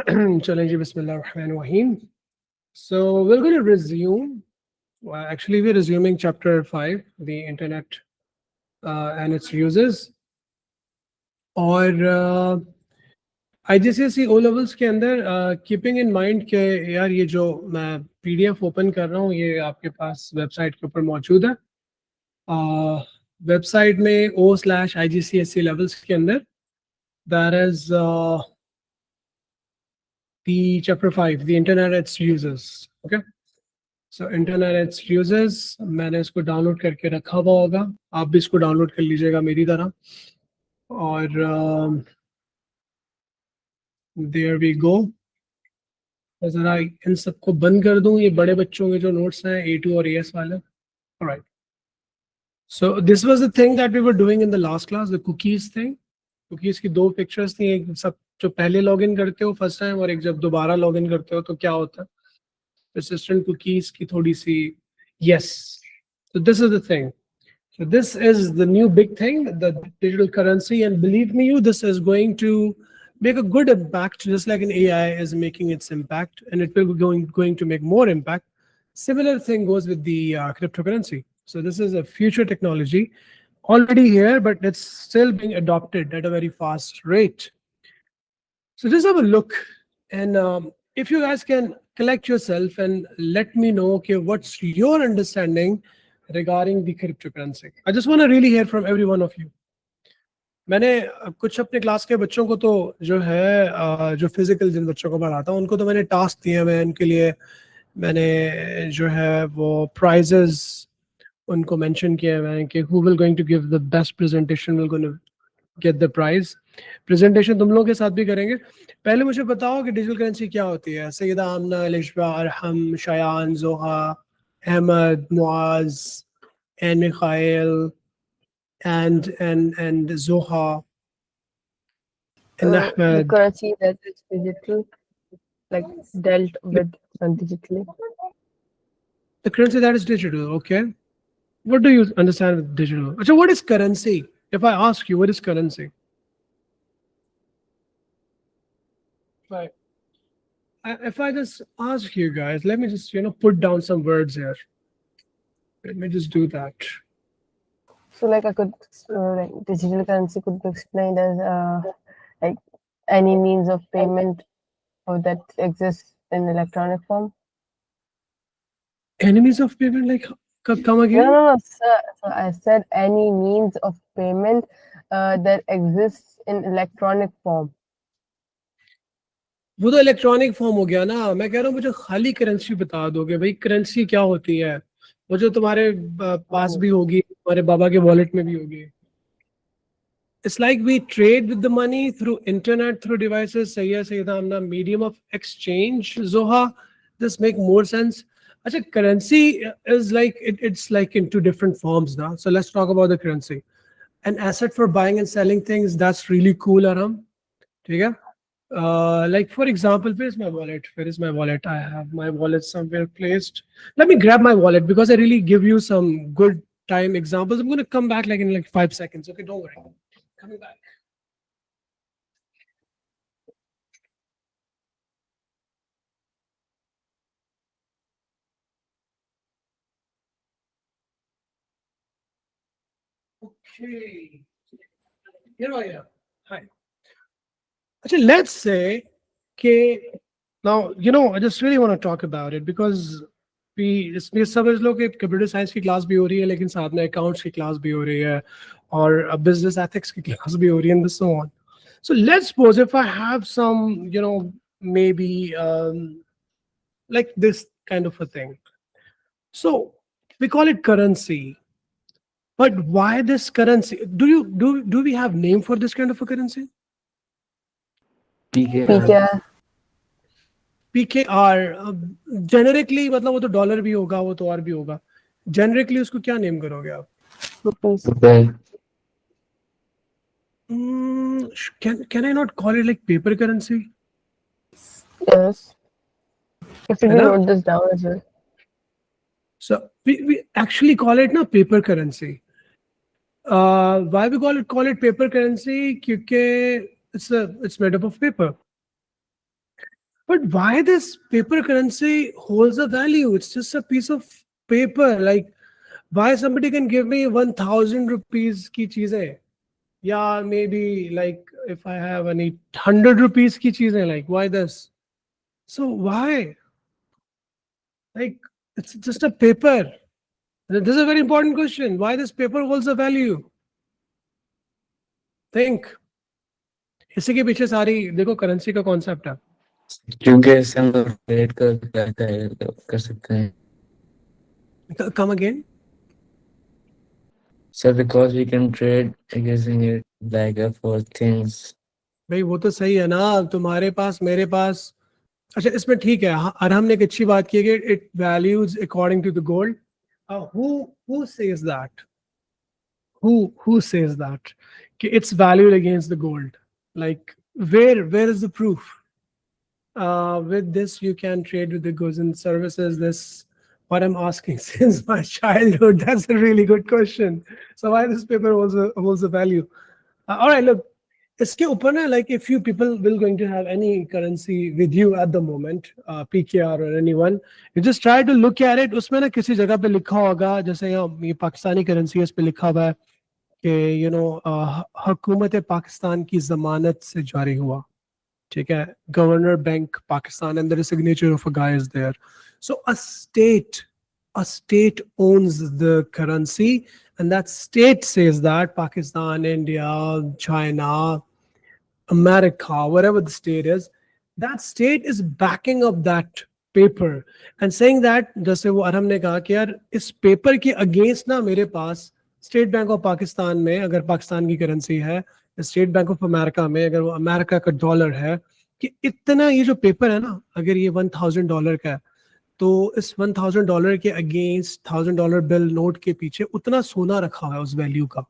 Challenge Bismillahirrahmanirrahim. So we're going to resume. Well, actually, we're resuming chapter 5, the internet and its uses. और IGCSE O levels के अंदर keeping in mind के यार ये जो मैं PDF ओपन कर रहा हूँ ये आपके पास वेबसाइट के ऊपर मौजूद है. वेबसाइट में O/IGCSE levels के अंदर that is the chapter 5, the internet and its uses. Okay. So internet and its uses, मैंने इसको डाउनलोड करके रखा हुआ होगा, आप भी इसको डाउनलोड कर लीजिएगा मेरी तरह. और there we go. जरा इन सबको बंद कर दूं, ये बड़े बच्चों के जो नोट्स हैं A2 और AS वाले. Alright. So this was the thing that we were doing in the last class, the cookies thing. Cookies की दो पिक्चर्स थी, एक सब जो पहले लॉगिन करते हो फर्स्ट टाइम और एक जब दोबारा लॉगिन करते हो तो क्या होता है. Persistent cookies की थोड़ी सी. Yes. So this is the thing. So this is the new big thing, the digital currency, and believe me, this is going to make a good impact, just like an AI is making its impact, and it will be going to make more impact. Similar thing goes with the cryptocurrency. So this is a future technology, already here, but it's still being adopted at a very fast rate. So just have a look, and if you guys can collect yourself and let me know, okay, what's your understanding regarding the cryptocurrency. I just want to really hear from every one of you. मैंने कुछ अपने class के बच्चों को तो जो है जो फिजिकल जिन बच्चों को पढ़ाता हूँ उनको तो मैंने टास्क दिए, मैं उनके लिए मैंने जो है वो प्राइजेस उनको मेंशन किया मैंने कि who will going to give the best presentation will going to get the prize. Presentation तुम लोगों के साथ भी करेंगे. पहले मुझे बताओ कि डिजिटल करेंसी क्या होती है. सैयदा आमना, अलिशबा, अरहम, शयान, जोहा, Ahmed, Muaz, and Mikhail, and Zoha, and The Ahmed. currency that is digital, like dealt with digitally. The currency that is digital, okay. What do you understand with digital? So what is currency? If I ask you, what is currency? Right. If I just ask you guys, let me just, put down some words here. Let me just do that. So, like, I could, like, digital currency could be explained as like any means of payment or that exists in electronic form. Enemies of payment, like, come again? No, sir. So I said any means of payment that exists in electronic form. वो तो electronic form हो गया ना. मैं कह रहा हूँ मुझे खाली करेंसी बता दोगे भाई, करेंसी क्या होती है, वो जो तुम्हारे पास भी होगी, तुम्हारे बाबा के वॉलेट में भी होगी. It's like we trade with the money through internet, through devices. Sayyida, medium of exchange. Zoha, this make more sense. Achha, currency is like it's like in two different forms now. So let's talk about the currency. An asset for buying and selling things. That's really cool, Aram. Okay? Like for example, where's my wallet? Where is my wallet? I have my wallet somewhere placed. Let me grab my wallet because I really give you some good time examples. I'm going to come back like in like 5 seconds. Okay, don't worry. Coming back. Okay. Here I am. Hi. Actually, let's say, okay, now, I just really want to talk about it because इसमें समझ लो कि computer science की class भी हो रही है लेकिन साथ में अकाउंट्स की क्लास भी हो रही है और बिजनेस एथिक्स की क्लास भी हो रही है and so on. So let's suppose if I have some, maybe like this kind of a thing. So we call it currency. But why this currency? Do we have name for this kind of a currency? PKR. PKR. Generically, मतलब वो तो dollar भी होगा, वो तो और भी होगा. Generically उसको क्या नेम करोगे आप? Can I not call it like paper currency? Yes. If you note this down as well. So we actually call it now paper currency. Why we call it paper currency? क्योंकि it's made up of paper. But why this paper currency holds a value? It's just a piece of paper. Like, why somebody can give me 1,000 rupees ki cheezein? Yeah, maybe like if I have any 100 rupees ki cheezein, like why this? So why? Like, it's just a paper. This is a very important question. Why this paper holds a value? Think. इसी के पीछे सारी देखो currency का concept है. क्योंकि इससे हम ट्रेड कर सकते हैं. Come again. So because we can trade using it like for things. भाई वो तो सही है ना, तुम्हारे पास मेरे पास. अच्छा इसमें ठीक है. अरहम ने एक अच्छी बात की है कि it values according to the gold. Who says that? Who says that कि it's valued against the gold? Like where is the proof? With this you can trade with the goods and services. This what I'm asking since my childhood. That's a really good question. So why this paper holds a value? All right, look. इसके ऊपर ना, like if you people will going to have any currency with you at the moment, PKR or anyone, you just try to look at it. उसमें ना किसी जगह पे लिखा होगा, जैसे ये पाकिस्तानी करेंसी है, इस पे लिखा हुआ है कि हुकूमत पाकिस्तान की जमानत से जारी हुआ. ठीक है, governor bank Pakistan, and the signature of a guy is there. So a state owns the currency, and that state says that Pakistan, India, China, America, whatever the state is, that state is backing up that paper and saying that, जैसे वो अरहम ने कहा कि यार इस paper के against ना मेरे पास स्टेट बैंक ऑफ पाकिस्तान में अगर पाकिस्तान की करेंसी है, स्टेट बैंक ऑफ अमेरिका में अगर वो अमेरिका का डॉलर है, कि इतना ये जो पेपर है ना, अगर ये $1,000 का है, तो इस $1,000 के अगेंस्ट $1,000 बिल नोट के पीछे उतना सोना रखा हुआ है उस वैल्यू का.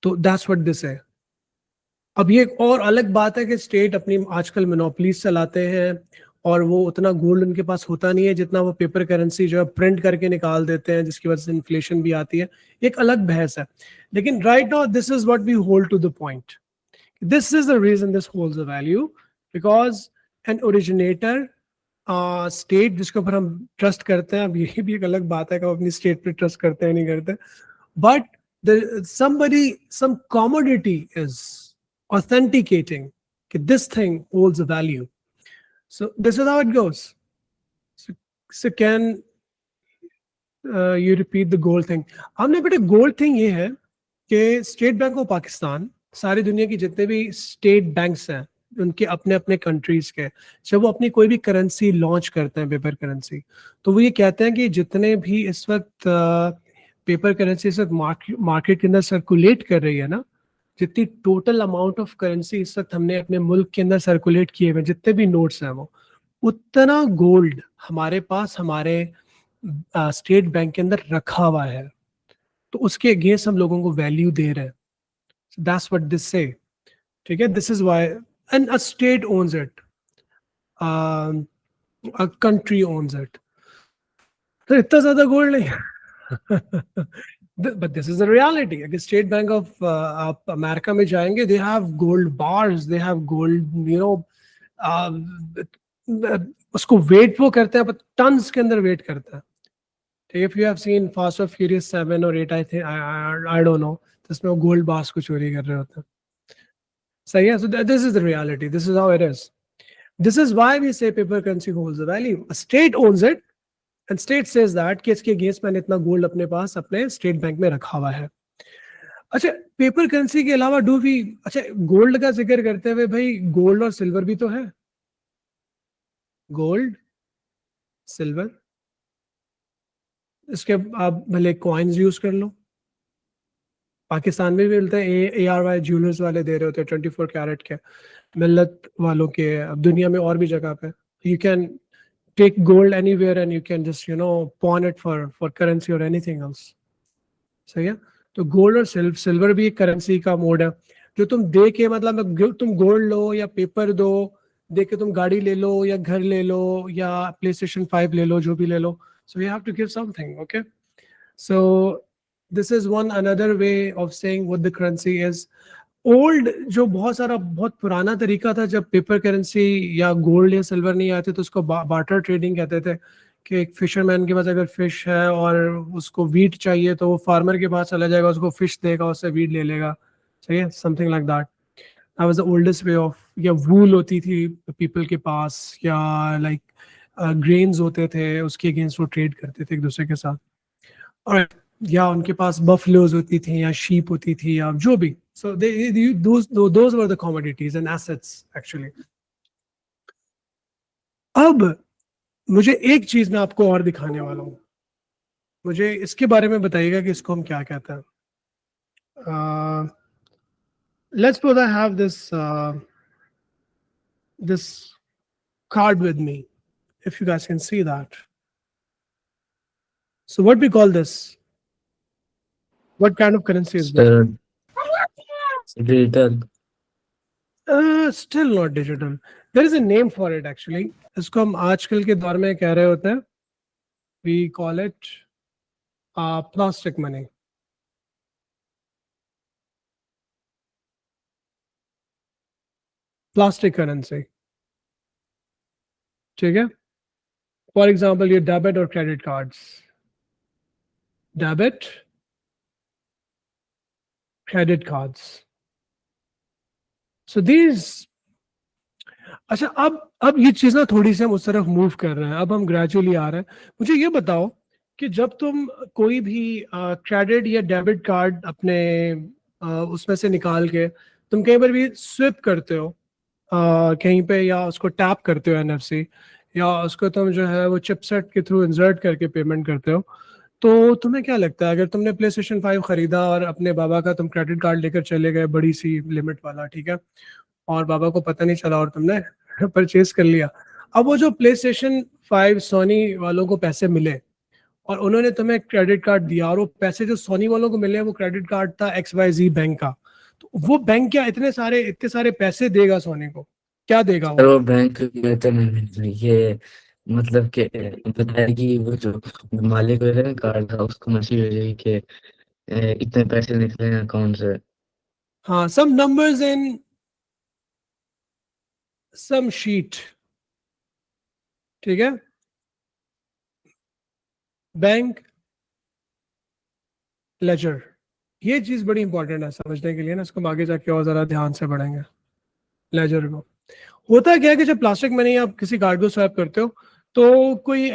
तो दैट्स व्हाट दिस है. अब ये एक और अलग बात है कि स्टेट अपनी आजकल मोनोपोलीज चलाते हैं और वो उतना गोल्ड उनके पास होता नहीं है जितना वो पेपर करेंसी जो है प्रिंट करके निकाल देते हैं, जिसकी वजह से इन्फ्लेशन भी आती है. एक अलग बहस है. लेकिन right now this is what we hold to the point. This is the reason this holds a value, because an originator state जिसके ऊपर हम ट्रस्ट करते हैं. अब ये भी एक अलग बात है कि हम अपनी स्टेट पे ट्रस्ट करते हैं नहीं करते, but somebody, some commodity is authenticating that this thing holds a value. So this is how it goes. So can you repeat the gold thing? हमने बेटे gold thing ये है कि स्टेट बैंक ऑफ पाकिस्तान सारी दुनिया की जितने भी स्टेट बैंक्स हैं उनके अपने अपने कंट्रीज के, जब वो अपनी कोई भी करेंसी लॉन्च करते हैं पेपर करेंसी, तो वो ये कहते हैं कि जितने भी इस वक्त पेपर करेंसी इस वक्त मार्केट के अंदर सर्कुलेट कर रही है ना, जितनी टोटल अमाउंट ऑफ करेंसी इस वक्त हमने अपने मुल्क के अंदर सर्कुलेट किए हुए जितने भी नोट्स हैं, वो उतना गोल्ड हमारे पास हमारे स्टेट बैंक के अंदर रखा हुआ है. तो उसके अगेंस्ट हम लोगों को वैल्यू दे रहे हैं. दैट्स व्हाट दिस से. ठीक है, this is why and a state owns it, a country owns it. तो इतना ज्यादा गोल्ड नहीं. But this is the reality. अगर स्टेट बैंक ऑफ आप अमेरिका में जाएंगे, they have gold bars, they have gold, उसको वेट वो करते हैं, टन्स के अंदर वेट करते हैं. If you have seen Fast and Furious 7 or 8, I think I don't know, जिसमें वो गोल्ड बार्स को चोरी कर रहे होते हैं. सही है. So this is the reality. This is how it is. This is why we say paper currency holds the value. A state owns it. And state says that कि इसके अगेंस्ट मैंने इतना गोल्ड अपने पास अपने स्टेट बैंक में रखा हुआ है. अच्छा, पेपर करेंसी के अलावा डू वी, अच्छा गोल्ड का जिक्र करते हुए भाई, गोल्ड और सिल्वर भी तो है. गोल्ड सिल्वर, इसके आप भले कॉइन्स यूज कर लो. पाकिस्तान में भी मिलते हैं, ARY ज्वेलर्स वाले दे रहे होते हैं 24 कैरेट के, मिल्लत वालों के. अब दुनिया में और भी जगह पे you can take gold anywhere and you can just pawn it for currency or anything else. सही है. तो गोल्ड और सिल्वर भी एक करेंसी का मोड है जो तुम दे के, मतलब तुम गोल्ड लो या पेपर दो, दे के तुम गाड़ी ले लो या घर ले लो या PlayStation 5 ले लो, जो भी ले लो. So you have to give something, okay? So this is one another way of saying what the currency is. Old जो बहुत पुराना तरीका था, जब पेपर करेंसी या गोल्ड या सिल्वर नहीं आते तो उसको बार्टर ट्रेडिंग कहते थे, कि एक फिशरमैन के पास अगर फिश है और उसको वीट चाहिए तो वो फार्मर के पास चला जाएगा, उसको फिश देगा, उससे वीट ले लेगा, सही है, something like that. That was the oldest way of, या वूल होती थी पीपल के पास, या लाइक ग्रेन्स होते थे, उसके अगेंस्ट वो ट्रेड करते थे एक दूसरे के साथ, और या उनके पास बफलोज होती थी या शीप होती थी या जो भी, so those were the commodities and assets actually. अब मुझे एक चीज मैं आपको और दिखाने वाला हूँ, मुझे इसके बारे में बताइएगा कि इसको हम क्या कहते हैं। Let's suppose I have this card with me, if you guys can see that. So what we call this? What kind of currency is this? Digital. Still not digital. There is a name for it actually. इसको हम आजकल के दौर में कह रहे होते हैं, we call it plastic money. Plastic currency. ठीक है? For example, your debit or credit cards. Debit, credit cards. So these, अच्छा, अब ये चीज ना थोड़ी सी हम उस तरफ मूव कर रहे हैं, अब हम ग्रेजुअली आ रहे हैं। मुझे ये बताओ कि जब तुम कोई भी क्रेडिट या डेबिट कार्ड अपने उसमें से निकाल के तुम कहीं पर भी स्विप करते हो कहीं पे, या उसको टैप करते हो एनएफसी, या उसको तुम जो है वो चिपसेट के थ्रू इंसर्ट करके पेमेंट करते हो, तो तुम्हें क्या लगता है, अगर तुमने प्ले स्टेशन 5 खरीदा और अपने बाबा का तुम क्रेडिट कार्ड लेकर चले गए, बड़ी सी लिमिट वाला, ठीक है, और बाबा को पता नहीं चला और तुमने परचेज कर लिया, अब वो जो प्ले स्टेशन 5 सोनी वालों को पैसे मिले और उन्होंने तुम्हें क्रेडिट कार्ड दिया, और वो पैसे जो सोनी वालों को मिले वो क्रेडिट कार्ड था XYZ बैंक का, तो वो बैंक क्या इतने सारे पैसे देगा सोनी को? क्या देगा सर वो? वो बैंक में तो नहीं, ये मतलब कि बताएगी वो जो मालिक वगैरह ना कार्ड था उसको मैसेज भेजेगी कि इतने पैसे निकले हैं अकाउंट से। हाँ, some numbers in some sheet, ठीक है, बैंक लेजर, ये चीज बड़ी इंपॉर्टेंट है समझने के लिए ना, इसको हम आगे जाके और जरा ध्यान से पढ़ेंगे। लेजर को होता क्या है कि जब प्लास्टिक मनी आप किसी कार्ड को स्वैप करते हो तो कोई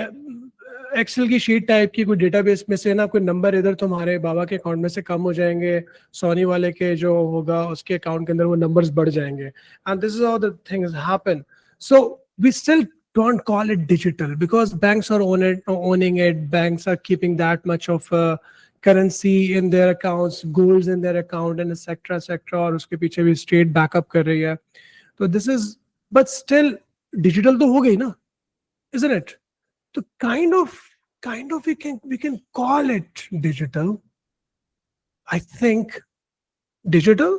एक्सेल की शीट टाइप की कोई डेटाबेस में से ना कोई नंबर इधर तुम्हारे बाबा के अकाउंट में से कम हो जाएंगे, सोनी वाले के जो होगा उसके अकाउंट के अंदर वो नंबर्स बढ़ जाएंगे, and this is how the things happen. So we still don't call it digital because banks are owning it, banks are keeping that much of currency in their accounts, golds in their account, and etc और उसके पीछे भी state backup कर रही है, तो this is, but still digital तो हो गई ना, isn't it? तो kind of we can call it digital, I think, digital,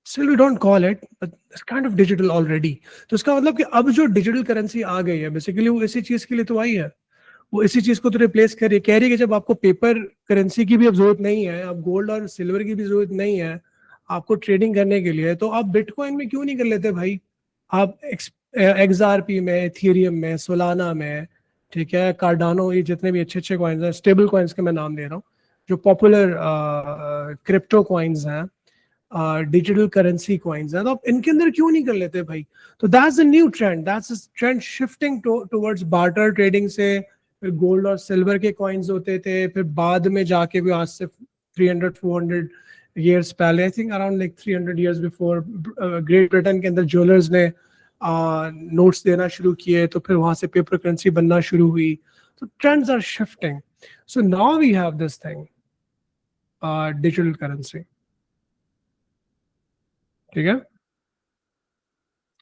still we don't call it, but it's kind of digital already। तो इसका मतलब कि अब जो डिजिटल करेंसी आ गई है बेसिकली वो इसी चीज के लिए तो आई है, वो इसी चीज को तो रिप्लेस कर रही है, कह रही है कि जब आपको पेपर करेंसी की भी अब जरूरत नहीं है, अब गोल्ड और सिल्वर की भी जरूरत नहीं है आपको ट्रेडिंग करने के लिए, तो आप बिटकॉइन में क्यों नहीं कर लेते भाई? आप XRP में, इथेरियम में, सोलाना में, ठीक है, कार्डानो, ये जितने भी अच्छे अच्छे कॉइन्स हैं, स्टेबल कॉइन्स के मैं नाम दे रहा हूँ, जो पॉपुलर क्रिप्टो कॉइन्स हैं, डिजिटल करेंसी कॉइन्स हैं, तो आप इनके अंदर क्यों नहीं कर लेते भाई? तो that's a new trend, that's a trend shifting towards barter trading से। फिर गोल्ड और सिल्वर के कॉइन्स होते थे, फिर बाद में जाके भी आज से 300-400 years पहले, I think around like 300 years before, great Britain के अंदर ज्वेलर्स ने नोट्स देना शुरू किए, तो फिर वहां से पेपर करेंसी बनना शुरू हुई, तो trends are shifting. So now we have this thing, digital currency, ठीक है।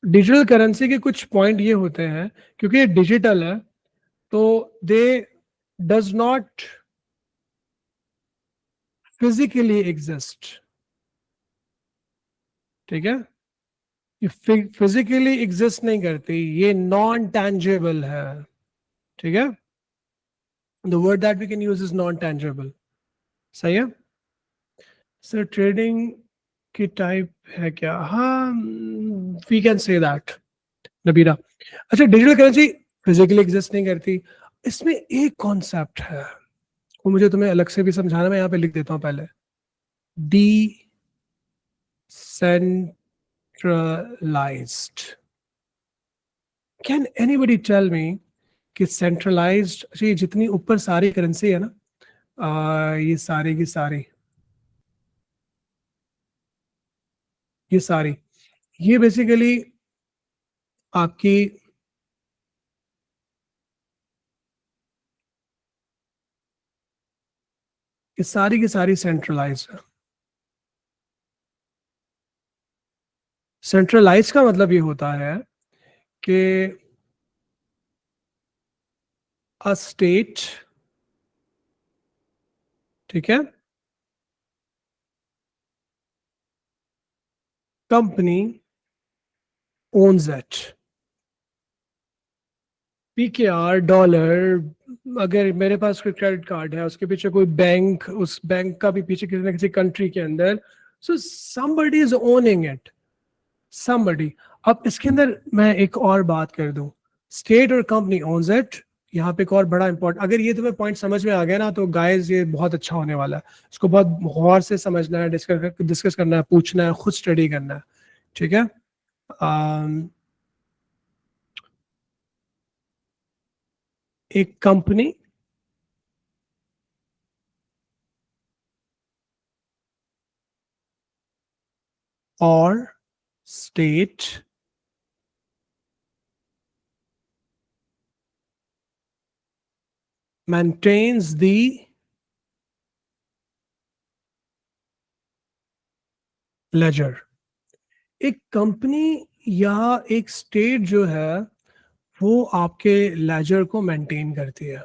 डिजिटल करेंसी के कुछ पॉइंट ये होते हैं, क्योंकि ये डिजिटल है तो दे डज नॉट फिजिकली एग्जिस्ट, ठीक है, ये फिजिकली एग्जिस्ट नहीं करती, ये नॉन टैंजेबल है, ठीक है, the word that we can use is non tangible, सही है। सर ट्रेडिंग की टाइप है क्या? हाँ, we can say that, Nabira. अच्छा, डिजिटल करेंसी फिजिकली एग्जिस्ट नहीं करती। इसमें एक कॉन्सेप्ट है, वो मुझे तुम्हें अलग से भी समझाना, मैं यहाँ पे लिख देता हूँ पहले। Decentralised. Can anybody tell me कि सेंट्रलाइज्ड, अच्छा ये जितनी ऊपर सारी करेंसी है ना, ये सारी की सारी, ये सारी, ये बेसिकली आपकी ये सारी की सारी सेंट्रलाइज्ड है। सेंट्रलाइज का मतलब ये होता है कि अ स्टेट, ठीक है, company owns it. PKR, dollar, अगर मेरे पास कोई क्रेडिट कार्ड है, उसके पीछे कोई बैंक, उस बैंक का भी पीछे किसी न किसी कंट्री के अंदर, सो somebody is owning it, somebody। अब इसके अंदर मैं एक और बात कर दूं, स्टेट और कंपनी ओन्स इट। यहाँ पे एक और बड़ा इंपॉर्टेंट, अगर ये तुम्हें पॉइंट समझ में आ गया ना, तो गाइस ये बहुत अच्छा होने वाला है। इसको बहुत गौर से समझना है, डिस्कस करना है, पूछना है, खुद स्टडी करना है, ठीक है। एक कंपनी और स्टेट maintains the ledger। एक कंपनी या एक स्टेट जो है, वो आपके लेजर को मेंटेन करती है।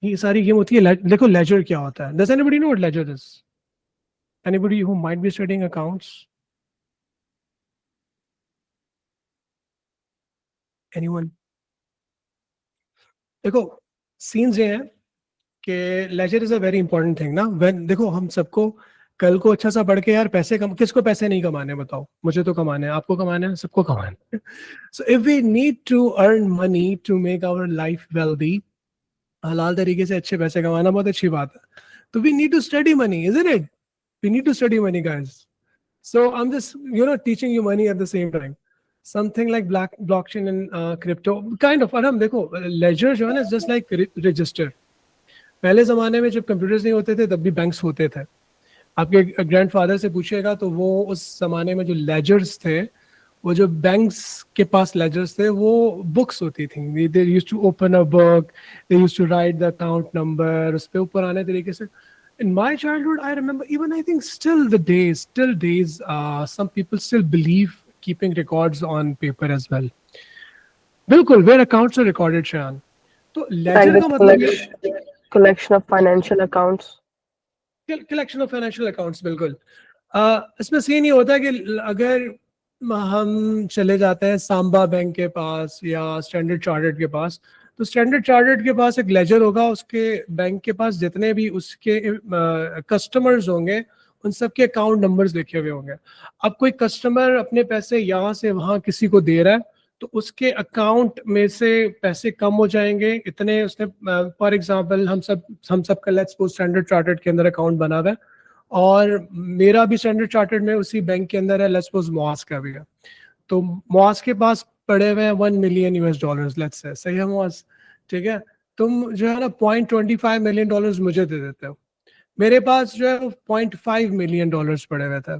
ये सारी गेम होती है। देखो लेजर क्या होता है? Does anybody know what ledger is? Anybody who might be studying accounts? Anyone? देखो सीन्स ये हैं कि ledger is a very important thing ना। व्हेन देखो हम सबको कल को अच्छा सा पढ़ के यार पैसे किसको पैसे नहीं कमाने बताओ? मुझे तो कमाने हैं, आपको कमाने हैं, सबको कमाने हैं। So if we need to earn money to make our life wealthy, हलाल तरीके से अच्छे पैसे कमाना बहुत अच्छी बात है, तो we need to study money, isn't it? We need to study money guys. So I'm just, teaching you money at the same time. Something like blockchain and crypto, kind of। और हम देखो ledger जो है ना, just like register। पहले जमाने में जब कंप्यूटर्स नहीं होते थे, तब भी बैंक्स होते थे। आपके ग्रैंडफादर से पूछिएगा तो वो उस जमाने में जो लेजर्स थे, वो जो बैंक्स के पास लेजर्स थे, वो बुक्स होती थी। They used to open a book, they used to write the account number, उस पे ऊपर आने तरीके से। In my childhood, I remember, even I think still days, some people still believe keeping records on paper as well. बिल्कुल, where accounts are recorded, शान। तो Like ledger the का मतलब collection of financial accounts. Collection of financial accounts, बिल्कुल। इसमें scene ये होता है कि अगर हम चले जाते हैं सांबा बैंक के पास या स्टैंडर्ड चार्टर्ड के पास, तो स्टैंडर्ड चार्टर्ड के पास एक लेजर होगा, उसके बैंक के पास जितने भी उसके कस्टमर्स होंगे, उन सब के अकाउंट नंबर्स लिखे हुए होंगे। अब कोई कस्टमर अपने पैसे यहाँ से वहाँ किसी को दे रहा है, तो उसके अकाउंट में से पैसे कम हो जाएंगे इतने, उसने फॉर एग्जांपल हम सब का लेट्स सपोज स्टैंडर्ड चार्टर्ड के अंदर अकाउंट बना हुआ है, और मेरा भी स्टैंडर्ड चार्टर्ड में उसी बैंक के अंदर है, लेट्स सपोज मुआज का भी है। तो मुआज के पास पड़े हुए हैं $1 मिलियन लेट्स से, सही है मुआज? ठीक है, तुम जो है ना $0.25 मिलियन मुझे दे देते हो, मेरे पास जो है वो $0.5 मिलियन पड़े हुए थे।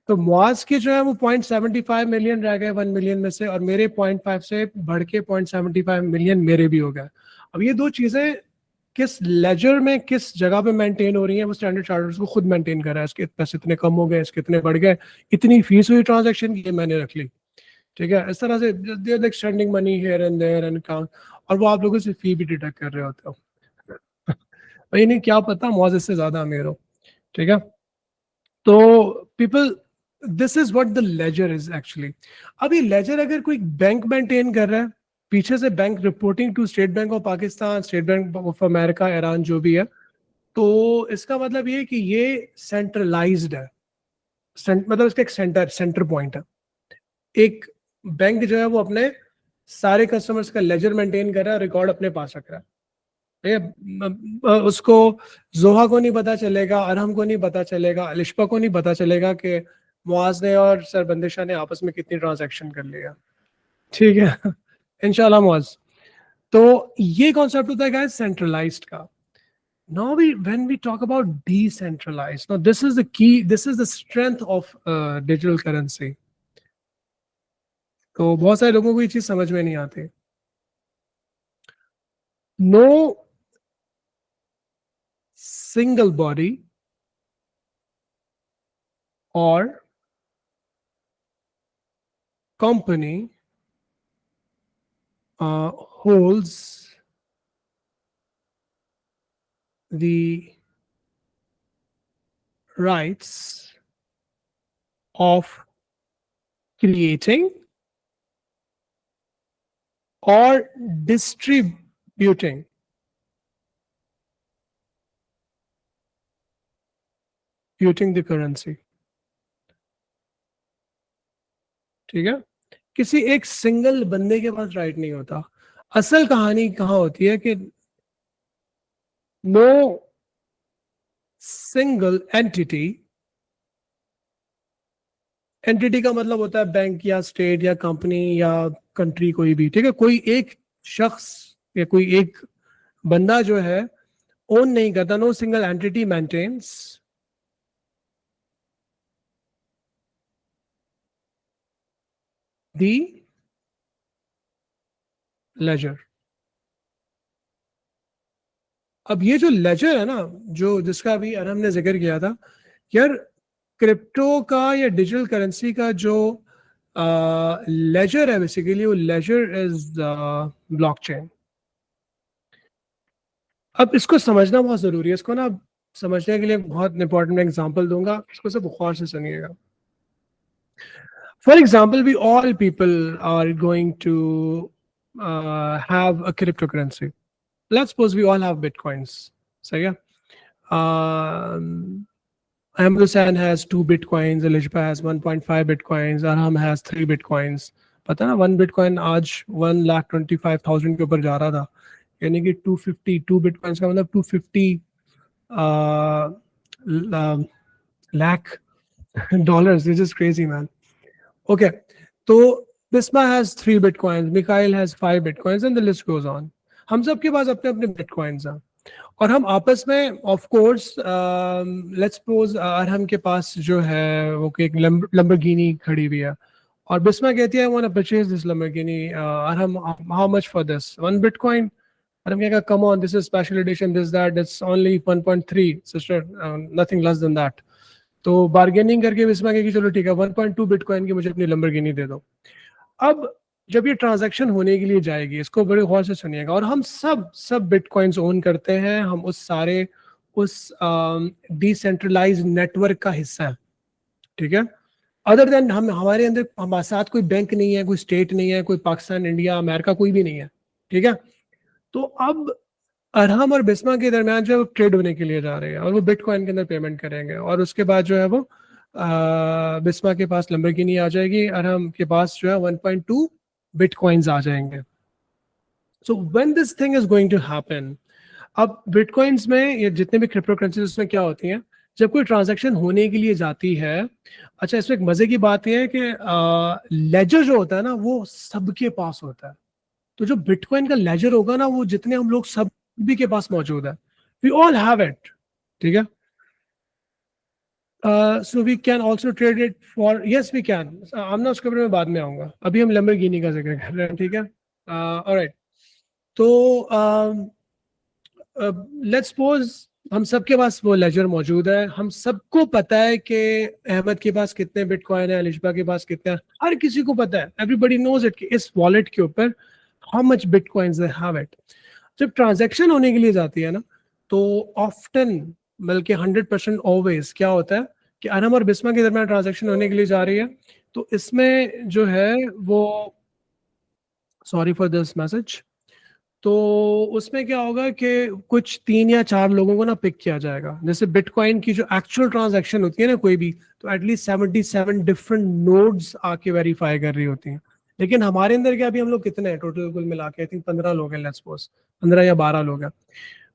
तो मुआज के जो है वो 0.75 मिलियन रह गए 1 मिलियन में से, और मेरे 0.5 से बढ़ के 0.75 मिलियन मेरे भी हो गए। अब ये दो चीजें किस लेजर में किस जगह पे मेंटेन हो रही है, वो स्टैंडर्ड चार्टर्स को खुद मेंटेन कर रहा है। इसके पैसे इतने कम हो गए, इसके इतने बढ़ गए, इतनी फीस हुई ट्रांजेक्शन की, मैंने रख ली। ठीक है, इस तरह से they are like spending money here and there and count, और वो आप लोगों से फी भी डिडक्ट कर रहे होते हो। भाई नहीं, क्या पता मुआज इससे ज्यादा अमीर हो। ठीक है, तो people, this is what the ledger is actually. अब ये लेजर अगर कोई बैंक मेंटेन कर रहा है, पीछे से bank reporting to State Bank of Pakistan, State Bank of America, Iran, जो भी है, तो इसका मतलब ये कि ये सेंट्रलाइज्ड है, मतलब इसका एक सेंटर पॉइंट है। एक बैंक जो है वो अपने सारे कस्टमर्स का लेजर मेंटेन कर रहा है, रिकॉर्ड अपने पास रख रहा है, ठीक है। उसको जोहा को नहीं पता चलेगा, अरहम को नहीं पता चलेगा, अलिशपा को नहीं पता चलेगा कि मुआज ने और सर बंदिशा ने आपस में कितनी ट्रांजैक्शन कर लिया, ठीक है। इंशाल्लाह मुआज। तो ये कॉन्सेप्ट होता है गाइस सेंट्रलाइज्ड का। Now when we talk about decentralized, now this is the key, this is the strength of digital currency. तो बहुत सारे लोगों को ये चीज समझ में नहीं आती। No single body or company holds the rights of creating or distributing the currency, ठीक है। किसी एक सिंगल बंदे के पास राइट नहीं होता। असल कहानी कहाँ होती है कि नो सिंगल एंटिटी, एंटिटी का मतलब होता है बैंक या स्टेट या कंपनी या कंट्री, कोई भी, ठीक है। कोई एक शख्स या कोई एक बंदा जो है ओन नहीं करता। नो सिंगल एंटिटी मेंटेन्स दी लेजर। अब ये जो लेजर है ना, जो जिसका अभी अरहम ने जिक्र किया था, यार क्रिप्टो का या डिजिटल करेंसी का जो लेजर है, बेसिकली वो लेजर इज ब्लॉकचेन। अब इसको समझना बहुत जरूरी है। इसको ना समझने के लिए बहुत इंपॉर्टेंट एग्जांपल दूंगा, इसको सब गौर से सुनिएगा। For example, we all people are going to have a crypto currency. Let's suppose we all have bitcoins, सही है। Ahmed Hussain has 2 bitcoins, Alishba has 1.5 bitcoins, Arham has 3 bitcoins. पता ना 1 बिटकॉइन आज 1,25,000 के ऊपर जा रहा था, यानी कि 2 बिटकॉइंस का मतलब 250 lakh dollars, which is crazy man. Okay, तो Bisma has 3 bitcoins, Mikhail has 5 bitcoins and the list goes on. हम सब के पास अपने अपने bitcoins हैं और हम आपस में of course let's suppose Arham के पास जो है वो एक लंबरगिनी खड़ी हुई है और बिस्मा कहती है I want to purchase this Lamborghini, Arham how much for this 1 bitcoin. Arham कहेगा come on, this is special edition, this that, it's only 1.3 sister, nothing less than that. तो बार्गेनिंग करके बिस्मा कहेगी चलो ठीक है 1.2 बिटकॉइन की मुझे अपनी लंबरगिनी दे दो। अब जब ये ट्रांजैक्शन होने के लिए जाएगी, इसको बड़े गौर से सुनिएगा, और हम सब बिटकॉइंस ओन करते हैं, हम उस डिसेंट्रलाइज्ड नेटवर्क का हिस्सा है, ठीक है। अदर देन हमारे अंदर हमारे साथ कोई बैंक नहीं है, कोई स्टेट नहीं है, कोई पाकिस्तान, इंडिया, अमेरिका, कोई भी नहीं है, ठीक है। तो अब अरहम और बिस्मा के दरमियान जो है वो ट्रेड होने के लिए जा रहे हैं और वो बिटकॉइन के अंदर पेमेंट करेंगे और उसके बाद जो है वो बिस्मा के पास लंबरगिनी आ जाएगी, अरहम के पास जो है 1.2 बिटकॉइंस आ जाएंगे। So when this thing is going to happen, अब बिटकॉइंस में ये जितने भी क्रिप्टो करेंसीज उसमें क्या होती हैं, जब कोई ट्रांजैक्शन होने के लिए जाती है, अच्छा इसमें एक मजे की बात यह है कि लेजर जो होता है ना वो सबके पास होता है। तो जो बिटकॉइन का लेजर होगा ना वो जितने हम लोग सभी के पास मौजूद है, वी ऑल हैव इट, ठीक है। So we can also trade it for, yes we can, मैं उसके बारे में बाद में आऊंगा, अभी हम लंबरगिनी का जिक्र कर रहे हैं, ठीक है। ऑलराइट, तो लेट्स सपोज हम सबके पास वो लेजर मौजूद है, हम सबको पता है कि अहमद के पास कितने बिटकॉइन है, अलिशबा के पास कितने हैं, हर किसी को पता है, एवरीबॉडी नोज इट कि इस वॉलेट के ऊपर how much bitcoins they have it. जब ट्रांजैक्शन होने के लिए जाती है ना, तो ऑफ्टन बल्कि 100% ऑलवेज क्या होता है कि अरहम और बिस्मा के दरमियान ट्रांजैक्शन होने के लिए जा रही है, तो इसमें जो है वो, सॉरी फॉर दिस मैसेज, तो उसमें क्या होगा कि कुछ 3 या 4 लोगों को ना पिक किया जाएगा। जैसे बिटकॉइन की जो एक्चुअल ट्रांजैक्शन होती है ना कोई भी, तो एटलीस्ट 77 डिफरेंट नोड्स आके वेरीफाई कर रही होती हैं। लेकिन हमारे अंदर क्या, अभी हम लोग कितने हैं टोटल कुल मिला के, आई थिंक 15 लोग हैं, लेट्स सपोज 15 या 12 लोग हैं।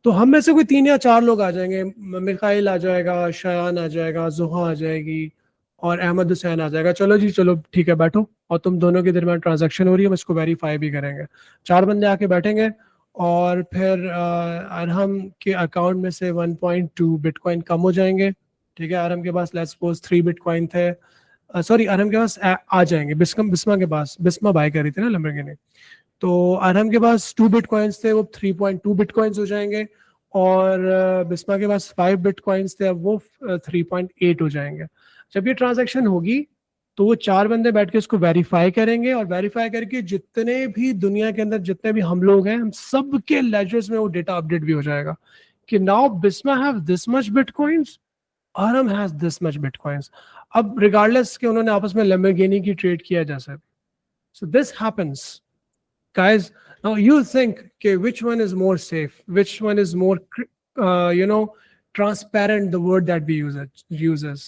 तो हम में से कोई 3 या 4 लोग आ जाएंगे, मिकाइल आ जाएगा, शयान आ जाएगा, जुहा आ जाएगी और अहमद हुसैन आ जाएगा। चलो जी चलो ठीक है बैठो, और तुम दोनों के दरमियान ट्रांजैक्शन हो रही है, हम इसको वेरीफाई भी करेंगे। 4 बंदे आके बैठेंगे और फिर अरहम के अकाउंट में से 1.2 बिटकॉइन कम हो जाएंगे। ठीक है, अरहम के पास लेट्स सपोज 3 बिटकॉइन थे, सॉरी अरहम के पास आ जाएंगे, बिस्मा के पास, बिस्मा बाय करी थी ना लैम्बोर्गिनी, तो अरहम के पास 2 बिटकॉइंस थे, वो 3.2 बिटकॉइंस हो जाएंगे। और बिस्मा के पास 5 बिटकॉइंस थे, अब वो 3.8 हो जाएंगे। जब ये ट्रांजैक्शन होगी तो वो 4 बंदे बैठ के उसको वेरीफाई करेंगे, और वेरीफाई करके जितने भी दुनिया के अंदर जितने भी हम लोग हैं, हम सब के लेजर्स में वो डेटा अपडेट भी हो जाएगा कि now Bisma have this much bitcoins, Arham has this much bitcoins. अब रिगार्डलेस कि उन्होंने आपस में लैम्बोर्गिनी की ट्रेड किया जैसे। So this happens guys. Now you think okay, which one is more safe, which one is more transparent, the word that we uses.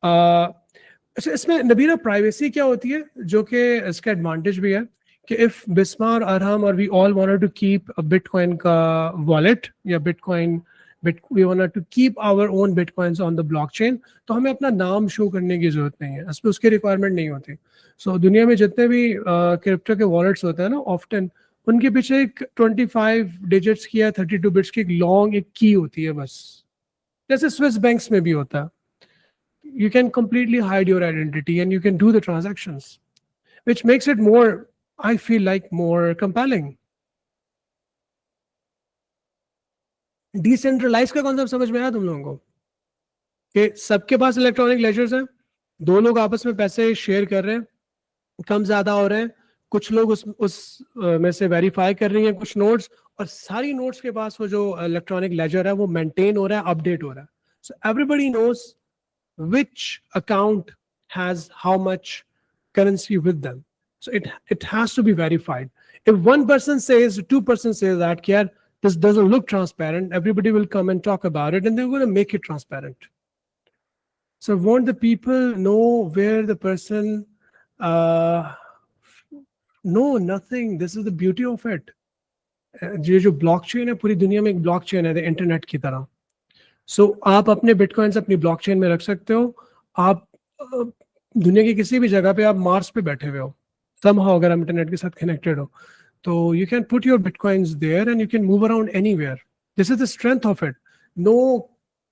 अच्छा, इसमें नबीना प्राइवेसी क्या होती है, जो कि इसका एडवांटेज भी है कि इफ बिस्मा और अरहम और we all wanted to keep a bitcoin का वॉलेट या bitcoin, we wanted to keep our own bitcoins on the blockchain, तो हमें अपना नाम शो करने की जरूरत नहीं है, इसमें उसकी रिक्वायरमेंट नहीं होती। सो दुनिया में जितने भी क्रिप्टो के वॉलेट्स होते हैं ना, ऑफ्टन उनके पीछे एक 25 डिजिट्स की या 32 बिट्स की एक लॉन्ग एक की होती है बस, जैसे स्विस बैंक्स में भी होता है। You can completely hide your identity and you can do the transactions, which makes it more, I feel like, more compelling. Decentralized का कॉन्सेप्ट समझ में आया तुम लोगों को कि सबके पास इलेक्ट्रॉनिक लेजर्स हैं, 2 लोग आपस में पैसे शेयर कर रहे हैं, कम ज्यादा हो रहे हैं, कुछ लोग उस में से वेरीफाई कर रही हैं कुछ नोड्स, और सारी नोड्स के पास वो जो इलेक्ट्रॉनिक लेजर है वो मेंटेन हो रहा है, अपडेट हो रहा है। So everybody knows which account has how much currency with them. So it has to be verified. If one person says, 2% says that, yeah, this doesn't look transparent, everybody will come and talk about it and they're going to make it transparent. So won't the people know where the person, no, nothing. This is the beauty of it. ये जो blockchain है, पूरी दुनिया में एक blockchain है internet की तरह। सो आप अपने बिटकॉइंस अपनी ब्लॉकचेन में रख सकते हो। आप दुनिया की किसी भी जगह पे, आप मार्स पे बैठे हुए हो समहाउ, अगर आप इंटरनेट के साथ कनेक्टेड हो, तो you can put your bitcoins there and you can move around anywhere. This is the strength of it. No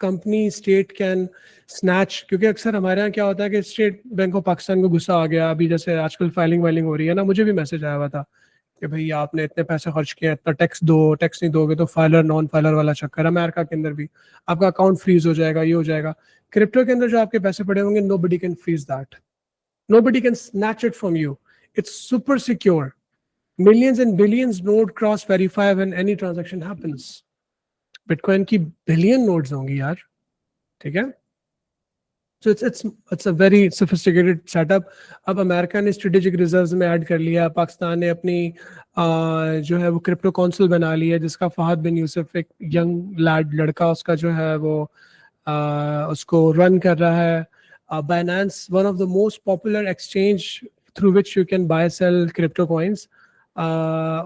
company, state can snatch, क्योंकि अक्सर हमारे यहाँ क्या होता है कि स्टेट बैंक ऑफ पाकिस्तान को गुस्सा आ गया, अभी जैसे आजकल फाइलिंग वाइलिंग हो रही है ना, मुझे भी मैसेज आया हुआ था कि भाई आपने इतने पैसे खर्च किए, इतना टैक्स दो, टैक्स नहीं दोगे तो फाइलर नॉन फाइलर वाला चक्कर। अमेरिका के अंदर भी आपका अकाउंट फ्रीज हो जाएगा, ये हो जाएगा। क्रिप्टो के अंदर जो आपके पैसे पड़े होंगे, nobody can freeze that, nobody can snatch it from you, it's super secure. Millions and billions node cross verify when any transaction happens. Bitcoin की बिलियन नोड्स होंगी यार, ठीक है। So it's a very sophisticated setup. अब America ने strategic reserves में add कर लिया, पाकिस्तान ने अपनी जो है वो क्रिप्टो काउंसिल बना ली है, जिसका फहद बिन यूसुफ, एक यंग लड़का उसका जो है वो उसको रन कर रहा है। Binance, one of the most popular exchange through which you can buy sell crypto coins,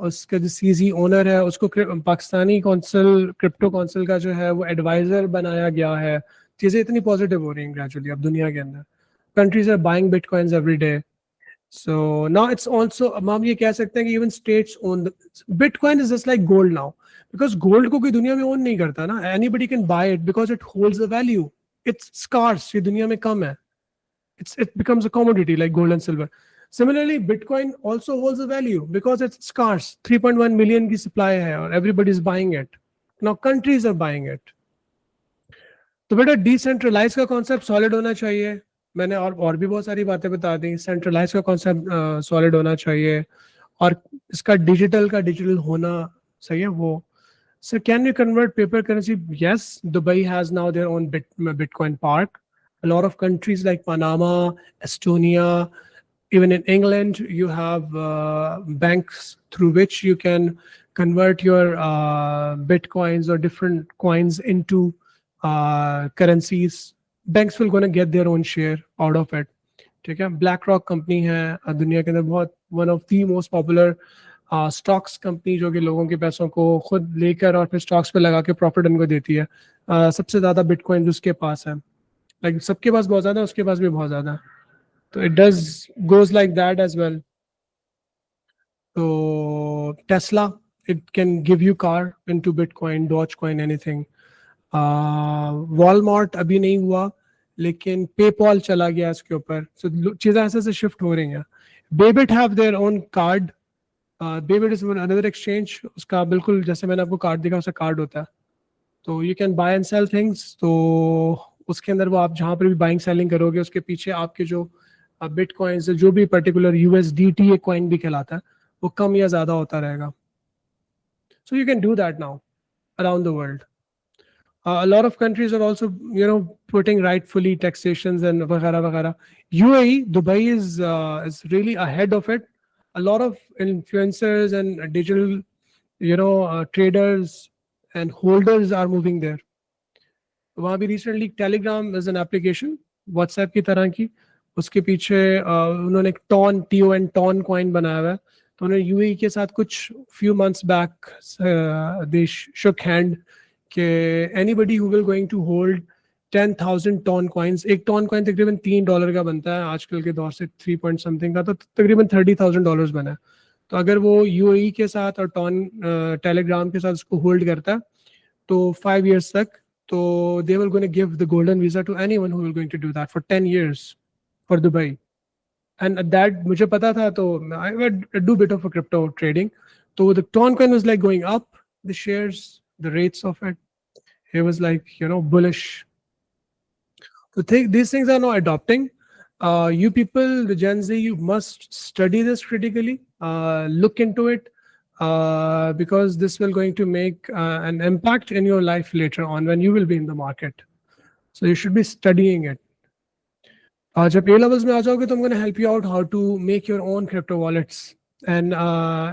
उसका जो सीजी ओनर है उसको पाकिस्तानी काउंसिल, क्रिप्टो काउंसिल का जो है वो एडवाइजर बनाया गया है। चीजें इतनी पॉजिटिव हो रही हैं ग्रेजुअली अब दुनिया के अंदर। Countries are buying bitcoins every day. So now it's also, अब हम ये कह सकते हैं कि even states own bitcoin, is just like gold now, because gold को कोई दुनिया में ओन नहीं करता ना, anybody can buy it because it holds the value, it's scarce, ये दुनिया में कम है, it becomes a commodity like gold and silver. Similarly, Bitcoin also holds a value because it's scarce. 3.1 million की supply है और everybody is buying it. Now countries are buying it. तो बेटा decentralise का कॉन्सेप्ट सॉलिड होना चाहिए। मैंने और भी बहुत सारी बातें बता दी। सेंट्रलाइज का कॉन्सेप्ट सॉलिड होना चाहिए और इसका डिजिटल होना सही है वो। So can you convert paper currency? Yes, Dubai has now their own Bitcoin park. A lot of countries like Panama, Estonia, even in England, you have banks through which you can convert your bitcoins or different coins into currencies. Banks will gonna get their own share out of it. ठीक है, black rock company है दुनिया के अंदर बहुत one of the most popular stocks company, जो कि लोगों के पैसों को खुद लेकर और फिर स्टॉक्स पे लगा के प्रॉफिट उनको देती है. सबसे ज़्यादा बिटकॉइन उसके पास है, लाइक सबके पास बहुत ज़्यादा है, उसके पास भी बहुत ज़्यादा है. तो it does goes like that as well. तो Tesla, it can give you car into Bitcoin, Dogecoin, anything. Walmart अभी नहीं हुआ, लेकिन PayPal चला गया इसके ऊपर. So चीज़ें ऐसे से शिफ्ट हो रही हैं. Bybit have their own card. Bybit is another exchange. उसका बिल्कुल जैसे मैंने आपको कार्ड दिखा, उसका कार्ड होता है. तो you can buy and sell things. तो उसके अंदर वो आप जहाँ पर भी बाइंग सेलिंग करोगे, उसके पीछे आपके जो बिटकॉइंस, जो भी पर्टिकुलर USDT एक कॉइन भी कहलाता है, वो कम या ज़्यादा होता रहेगा. So you can do that now around the world. A lot of countries are also, putting rightfully taxations and वगैरह वगैरह. UAE, Dubai is really ahead of it. A lot of influencers and digital, traders and holders are moving there. वहाँ भी recently Telegram is an application, WhatsApp की तरह की. उसके पीछे उन्होंने एक TON coin बनाया हुआ है. तो उन्होंने यूएई के साथ कुछ few months back they shook hand कि anybody who will going to hold 10,000 TON coins, एक टॉन coin तकरीबन $3 का बनता है आजकल के दौर से, 3 point something का, तो तकरीबन $30,000 बना है. तो अगर वो यूएई के साथ और टेलीग्राम के साथ उसको होल्ड करता है तो 5 years तक, तो they will going to give the golden visa to anyone who will going to do that for 10 years for Dubai. And that मुझे पता था, तो I would do bit of a crypto trading. So the Tron coin was like going up, the shares, the rates of it, it was like, bullish. So these things are now adopting. You people, the Gen Z, you must study this critically, look into it, because this will going to make an impact in your life later on when you will be in the market. So you should be studying it. जब A levels में आ जाओगे तो I'm going to help you out how to make your own crypto wallets. And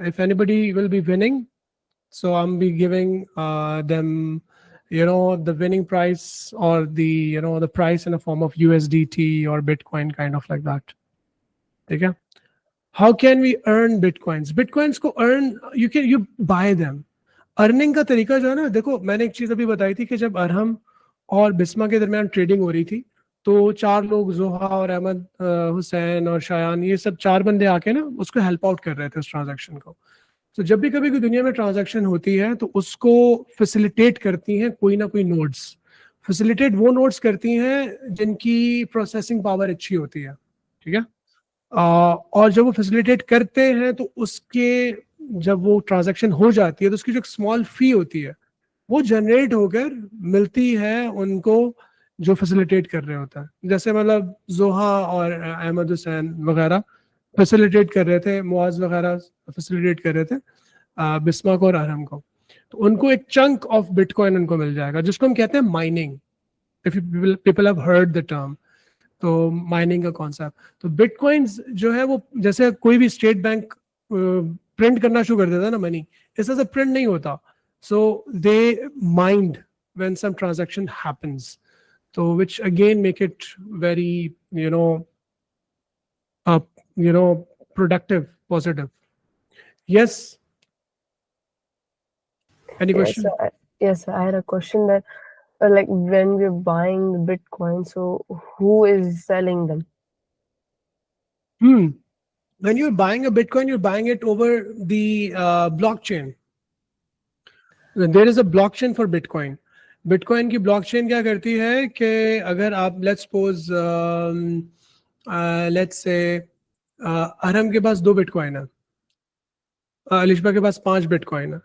if anybody will be winning, so I'm be giving them, the winning price or the, the price in a form of USDT or Bitcoin, kind of like that. Okay? How can we earn Bitcoins? Bitcoins को earn, you buy them. Earning का तरीका जो है ना, देखो मैंने एक चीज़ अभी बताई थी कि जब अरहम और बिस्मा के दरमियान ट्रेडिंग हो रही थी, तो 4 लोग, जोहा और अहमद हुसैन और शायान, ये सब 4 बंदे आके ना उसको हेल्प आउट कर रहे थे उस ट्रांजैक्शन को. तो जब भी कभी कोई दुनिया में ट्रांजैक्शन होती है तो उसको फैसिलिटेट करती हैं कोई ना कोई नोड्स. फैसिलिटेट वो नोड्स करती हैं जिनकी प्रोसेसिंग पावर अच्छी होती है. ठीक है. और जब वो फैसिलिटेट करते हैं तो उसके जब वो ट्रांजैक्शन हो जाती है तो उसकी जो स्मॉल फी होती है वो जनरेट होकर मिलती है उनको जो फैसिलिटेट कर रहे होता है. जैसे मतलब जोहा और अहमद हुसैन वगैरह फैसिलिटेट कर रहे थे, मुआज वगैरह फैसिलिटेट कर रहे थे बिस्मा को और अरहम को, तो उनको एक चंक ऑफ बिटकॉइन उनको मिल जाएगा, जिसको हम कहते हैं mining. If people have heard the term, तो माइनिंग का कॉन्सेप्ट. तो बिटकॉइंस जो है वो जैसे कोई भी स्टेट बैंक प्रिंट करना शुरू कर देता है ना मनी, इससे से प्रिंट नहीं होता. So they mind when some transaction happens, so which again make it very productive, positive. Yes, any question? Yes, I had a question that like when we're buying the Bitcoin, so who is selling them? When you're buying a Bitcoin, you're buying it over the blockchain. There is a blockchain for Bitcoin. Bitcoin की blockchain क्या करती है कि अगर आप let's suppose से अरहम के पास 2 bitcoin है, अलिशबा के पास 5 बिटकॉइन है,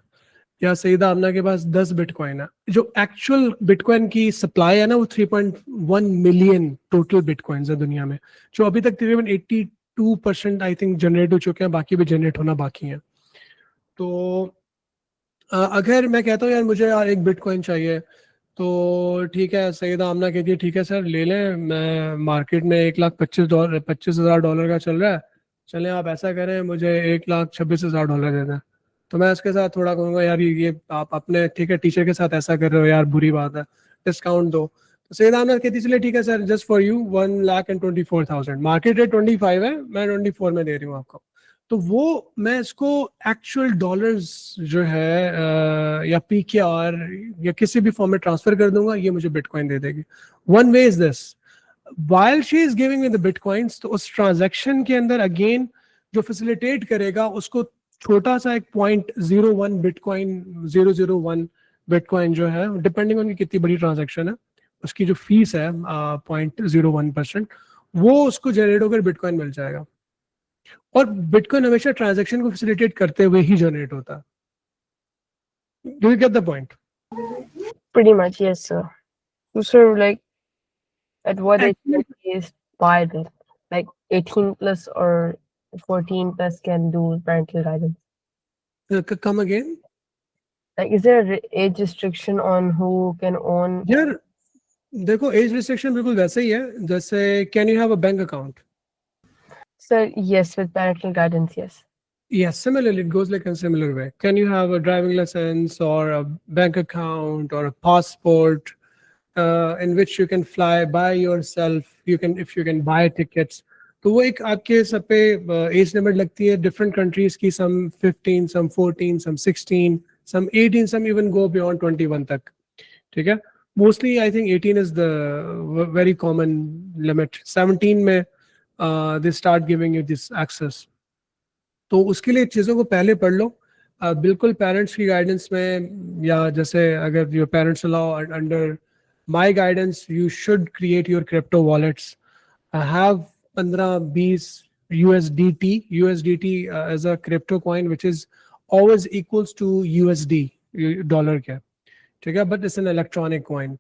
या सईदा आमना के पास 10 बिटकॉइन है, जो एक्चुअल बिटकॉइन की सप्लाई है ना वो 3.1 मिलियन टोटल बिटकॉइंस है दुनिया में, जो अभी तक तकरीबन 82% आई थिंक जनरेट हो चुके हैं, बाकी भी जनरेट होना बाकी है. तो अगर मैं कहता हूँ यार मुझे यार एक बिटकॉइन चाहिए, तो ठीक है, सईदा आमना कहती है ठीक है सर ले लें, मैं मार्केट में $1,25,000 का चल रहा है, चले आप ऐसा करें, मुझे $1,26,000 दे दें, तो मैं उसके साथ थोड़ा कहूँगा यार ये आप अपने ठीक है टीचर के साथ ऐसा कर रहे हो यार, बुरी बात है, डिस्काउंट दो। तो सैयद आमिर कहती चलिए ठीक है sir, just for you 1,24,000, market rate 25 है, मैं 24 में दे रही हूँ आपको। तो वो मैं इसको एक्चुअल डॉलर्स जो है या PKR या किसी भी फॉर्म में ट्रांसफर कर दूंगा, ये मुझे बिटकॉइन दे देगी। One way is this, while she is giving me the bitcoins, तो उस ट्रांजैक्शन के अंदर अगेन जो फैसिलिटेट करेगा उसको छोटा सा एक 0.01 बिटकॉइन 001 बिटकॉइन जो है, डिपेंडिंग ऑन कितनी बड़ी ट्रांजैक्शन है, उसकी जो फीस है 0.01%, वो उसको जनरेट होकर बिटकॉइन मिल जाएगा। और बिटकॉइन हमेशा ट्रांजैक्शन को फैसिलिटेट करते हुए ही जनरेट होता है। Do you get the point? Pretty much, yes, sir. So, like, at what age Actually- can is buy this? Like 18 plus or 14 plus can do parental guidance? Come again? Like, is there a age restriction on who can own? यार देखो, as restriction बिल्कुल वैसे ही है जैसे can you have a bank account? Sir, yes, with parental guidance, yes. Yes, similarly, it goes like a similar way. Can you have a driving license or a bank account or a passport in which you can fly by yourself? You can, if you can buy tickets. तो वो एक आपके सब पे age limit लगती है different countries की, सम 15, सम 14, सम 16, सम 18, सम even go beyond 21 तक, ठीक है। Mostly I think 18 is the very common limit. 17 में they start giving you this access. तो उसके लिए चीज़ों को पहले पढ़ लो। बिल्कुल पेरेंट्स की गाइडेंस में, या जैसे अगर your parents allow under my guidance, you should create your crypto wallets. Have 15-20 USDT as a crypto coin which is always equals to USD dollar के, ठीक है, but it's an electronic coin.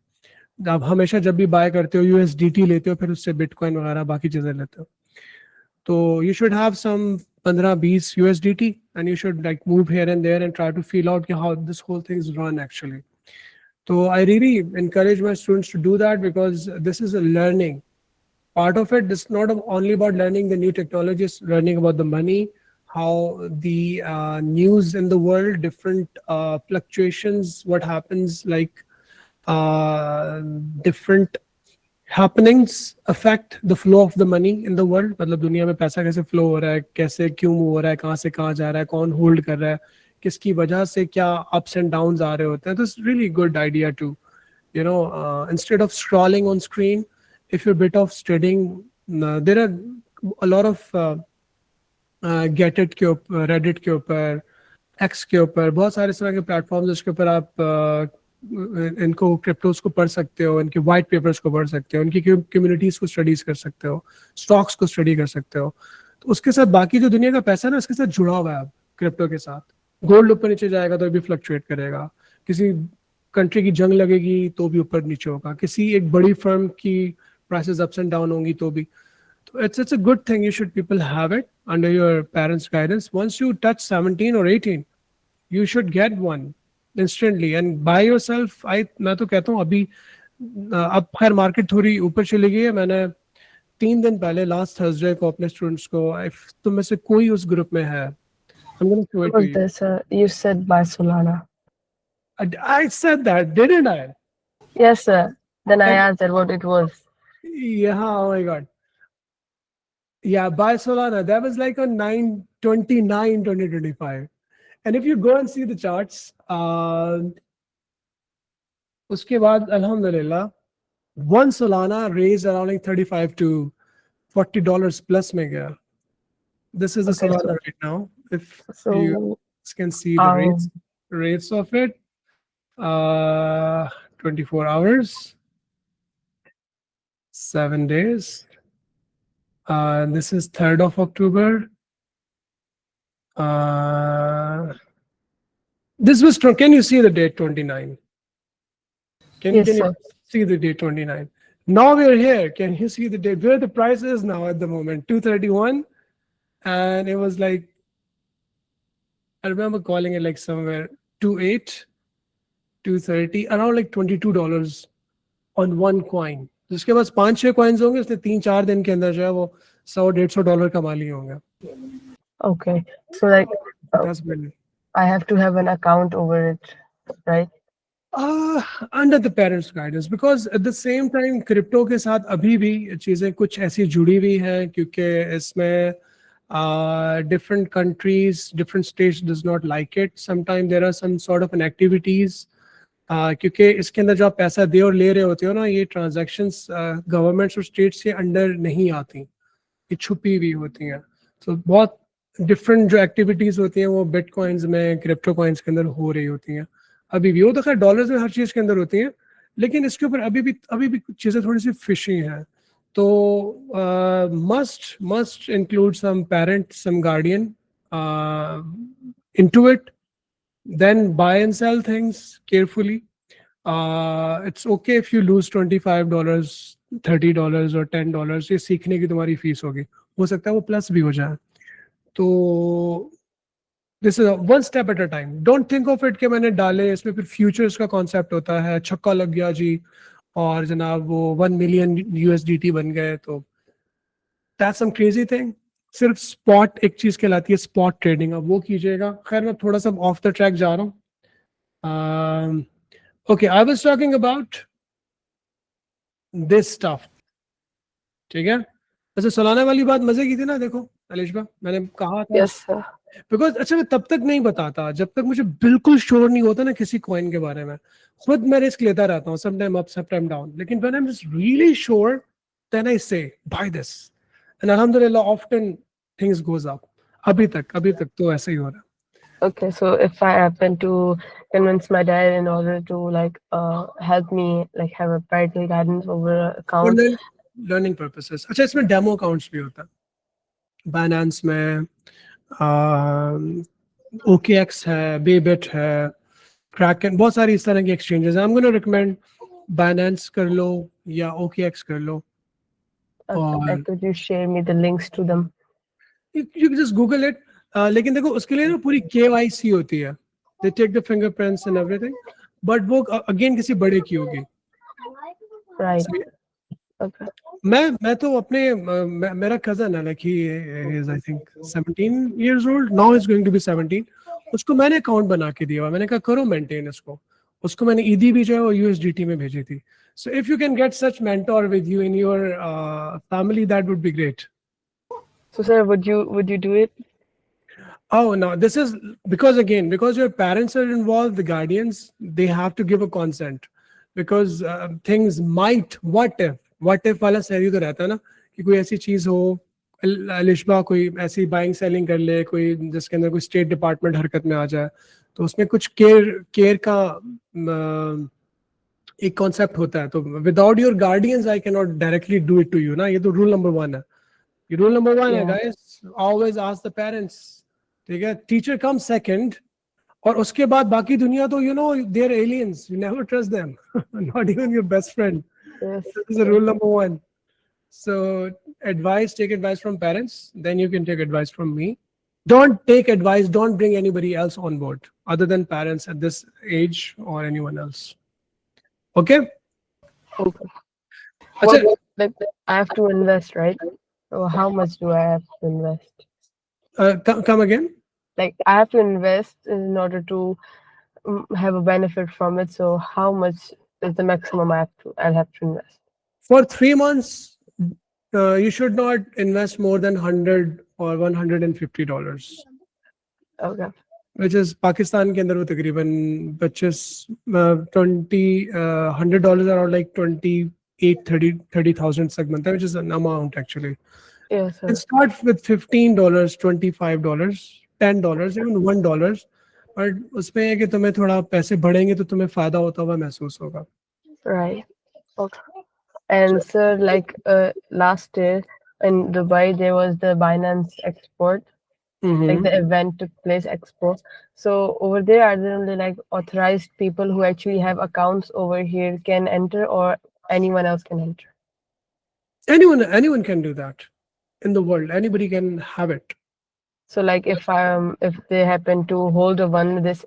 आप हमेशा जब भी बाय करते हो USDT लेते हो, फिर उससे बिटकॉइन वगैरह बाकी चीज़ें लेते हो। तो you should have some 15-20 USDT and you should like move here and there and try to feel out how this whole thing is run actually. So I really encourage my students to do that because this is a learning part of it. It's not only about learning the new technologies, learning about the money, how the news in the world, different fluctuations, what happens, like different happenings affect the flow of the money in the world. मतलब दुनिया में पैसा कैसे flow हो रहा है, कैसे क्यों मूव हो रहा है, कहाँ से कहाँ जा रहा है, कौन होल्ड कर रहा है, किसकी वजह से क्या अप्स एंड डाउन्स आ रहे होते हैं। तो it's really good idea to instead of scrolling on screen, if you're a bit of studying, there are a lot of get it के ऊपर, Reddit के ऊपर, X के ऊपर, बहुत सारे इस तरह के प्लेटफॉर्म्स जिसके ऊपर आप इनको क्रिप्टोस को पढ़ सकते हो, इनके वाइट पेपर्स को पढ़ सकते हो, इनकी कम्युनिटीज को स्टडीज कर सकते हो, स्टॉक्स को स्टडी कर सकते हो। तो उसके साथ बाकी जो दुनिया का पैसा है ना, उसके साथ जुड़ा हुआ है अब क्रिप्टो के साथ। गोल्ड ऊपर नीचे जाएगा तो भी फ्लक्चुएट करेगा, किसी कंट्री की जंग लगेगी तो भी ऊपर नीचे होगा, किसी एक बड़ी फर्म की प्राइसेस अप्स एंड डाउन होंगी तो भी। तो it's a good thing, you should people have it under your parents guidance. Once you touch 17 or 18, you should get one instantly and buy yourself. मैं तो कहता हूँ अभी अब खैर मार्केट थोड़ी ऊपर चली गई है। मैंने 3 दिन पहले लास्ट थर्सडे को अपने स्टूडेंट्स को, if तुम में से कोई उस ग्रुप में है, I'm going to show it to you. This, you said by Solana. I said that, didn't I? Yes, sir. Then I And- answered what it was. Yeah, oh my god. Yeah, buy Solana. That was like on 9/29, 2025. And if you go and see the charts, उसके बाद alhamdulillah, one Solana raised around like $35 to $40 plus में गया. This is the Okay, Solana so- right now. If So, you can see the rates of it, 24 hours, 7 days. This is 3rd of October. This was, can you see the date 29? Can Yes, you sir. see the date 29? Now we're here. Can you see the date? Where the price is now at the moment? 231. And it was like, I remember calling it like somewhere 28, 230, around like $22 on one coin. जिसके पास 5-6 coins होंगे, उसने 3-4 दिन के अंदर जो है वो $100-150 कमा लिए होंगे। Okay. So like $10 million. I have to have an account over it, right? Under the parents guidance, because at the same time crypto के साथ अभी भी चीजें कुछ ऐसी जुड़ी हुई हैं, क्योंकि इसमें different countries, different states does not like it. Sometimes there are some sort of an activities, क्योंकि इसके अंदर जो आप पैसा दे और ले रहे होते हो ना, ये ट्रांजैक्शंस गवर्नमेंट्स और स्टेट्स के अंडर नहीं आती, ये छुपी हुई होती हैं. तो बहुत डिफरेंट जो एक्टिविटीज होती हैं वो बिटकॉइंस में, क्रिप्टो कॉइन्स के अंदर हो रही होती हैं अभी भी. वो तो खैर डॉलर्स में हर चीज के अंदर होती हैं, लेकिन इसके ऊपर अभी भी कुछ चीजें थोड़ी सी फिशी हैं. तो must include some parent, some guardian into it, then buy and sell things carefully. It's okay if you lose $25, $30 or $10. ये सीखने की तुम्हारी फीस होगी, हो सकता है वो प्लस भी हो जाए. तो this is one step at a time. Don't think of it कि मैंने डाले, इसमें फिर फ्यूचर्स का कॉन्सेप्ट होता है, छक्का लग गया जी और जनाब वो 1 मिलियन USDT बन गए, तो दैट्स सम क्रेजी थिंग. सिर्फ स्पॉट एक चीज कहलाती है, स्पॉट ट्रेडिंग, अब वो कीजिएगा. खैर मैं थोड़ा सा ऑफ द ट्रैक जा रहा हूँ. Okay, I was talking about this stuff. ठीक है, वैसे सुलाने वाली बात मजे की थी ना. देखो अलिशबा, मैंने कहा था Yes, sir. बिकॉज अच्छा मैं तब तक नहीं बताता जब तक मुझे बिल्कुल श्योर नहीं होता ना किसी कॉइन के बारे में. खुद मैं रिस्क लेता रहता हूँ, some time up some time down, लेकिन when I am just really sure then I say buy this, and अल्हम्दुलिल्लाह ऑफ्टन थिंग्स गोज अप. अभी तक तो ऐसे ही हो रहा है. Okay, so if I happen to convince my dad in order to like help me like have a parental guidance over an account. Learning purposes. अच्छा, इसमें डेमो अकाउंट्स भी होता है. बाइनेंस में OKX है, Bybit है, Kraken, बहुत सारी इस तरह की एक्सचेंजेस हैं. I am gonna recommend Binance कर लो या OKX कर लो. और Could you share me the links to them? you just Google it. लेकिन देखो उसके लिए ना पूरी KYC होती है. They take the fingerprints and everything, but वो अगेन किसी बड़े की होगी. Right. Okay. मैं तो अपने मेरा कजन है, like he is I think 17 years old now, is going to be 17. उसको मैंने अकाउंट बना के दिया, मैंने कहा करो मेंटेन इसको. उसको मैंने ईदी भी जो है वो USDT में भेजी थी. So if you can get such mentor with you in your family, that would be great. So sir, would you do it? Oh no, this is because your parents are involved, the guardians, they have to give a consent, because things might, what if वाला सैरी तो रहता है ना कि कोई ऐसी चीज हो, अलिशबा कोई ऐसी बाइंग सेलिंग कर ले, कोई जिसके अंदर कोई स्टेट डिपार्टमेंट हरकत में आ जाए, तो उसमें कुछ केयर का एक कॉन्सेप्ट होता है. तो without your guardians I can not directly do it to you ना. ये तो रूल नंबर 1 है. ये रूल नंबर 1 है guys, always ask the parents. ठीक है, टीचर कम सेकंड, और उसके बाद बाकी दुनिया तो you know they are aliens, you never trust them, not even your best friend. Yes. This is the rule number 1. So take advice from parents, then you can take advice from me. Don't take advice, don't bring anybody else on board other than parents at this age or anyone else. Okay? Okay. Achha, Like I have to invest, right? So how much do I have to invest? come again? Like I have to invest in order to have a benefit from it. So how much is the maximum I'll have to invest? For 3 months, you should not invest more than $100 or $150. Okay. Which is Pakistan के अंदर वो तकरीबन 100 are like 28-30,000 तक बनता है, which is an amount actually. Yes, sir. And start with $15, $25, $10, even $1. और उसमें है कि तुम्हें थोड़ा पैसे बढ़ेंगे तो तुम्हें फायदा होता हुआ महसूस होगा. Right. Okay. And sir, like last year in Dubai, there was the Binance Export. Like the event took place, Expo. So over there, are there only like authorized people who actually have accounts over here can enter, or anyone else can enter? Anyone can do that in the world. Anybody can have it. So like if they happen to hold a one this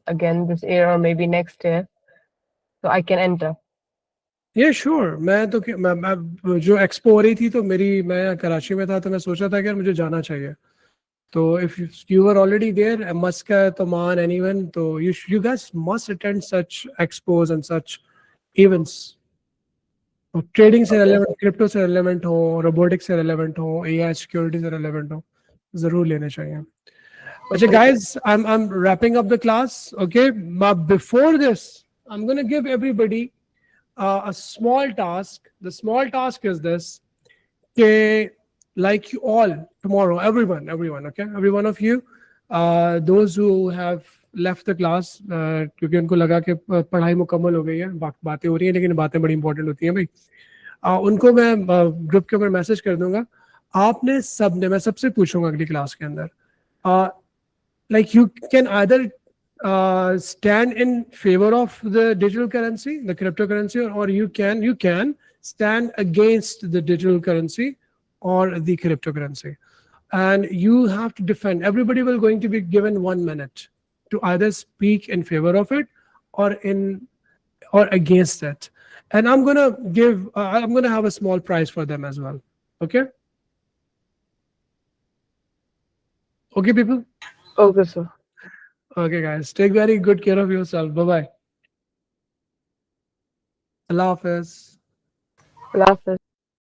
year or maybe next year, so I can enter. Yeah, sure. मैं जो expo हो रही थी तो मैं कराची में था, तो मैं सोचा था कि यार मुझे जाना चाहिए. So if you were already there, Muscat, Oman, anyone, so you guys must attend such expos and such events. तो ट्रेडिंग से रेलेवेंट, क्रिप्टो से रेलेवेंट हो, रोबोटिक्स से रेलेवेंट हो, एआई सिक्योरिटी से रेलेवेंट हो, जरूर लेने चाहिए. Okay, guys, I'm wrapping up the class. Okay, but before this, I'm going to give everybody a small task. The small task is this: okay, like you all tomorrow, everyone, okay, every one of you, those who have left the class, क्योंकि उनको लगा कि पढ़ाई मुकम्मल हो गई है, बातें हो रही हैं, लेकिन बातें बड़ी इंपॉर्टेंट होती हैं भाई. उनको मैं ग्रुप के ऊपर मैसेज कर दूंगा. आपने सबने, मैं सबसे पूछूंगा अगली क्लास के अंदर, like you can either stand in favor of the digital currency, the cryptocurrency, or you can stand against the digital currency or the cryptocurrency, and you have to defend. Everybody will going to be given 1 minute to either speak in favor of it or against it, and I'm gonna have a small prize for them as well. Okay, people. Okay, sir. Okay, guys, take very good care of yourself. Bye bye. Allah Hafiz. Allah Hafiz.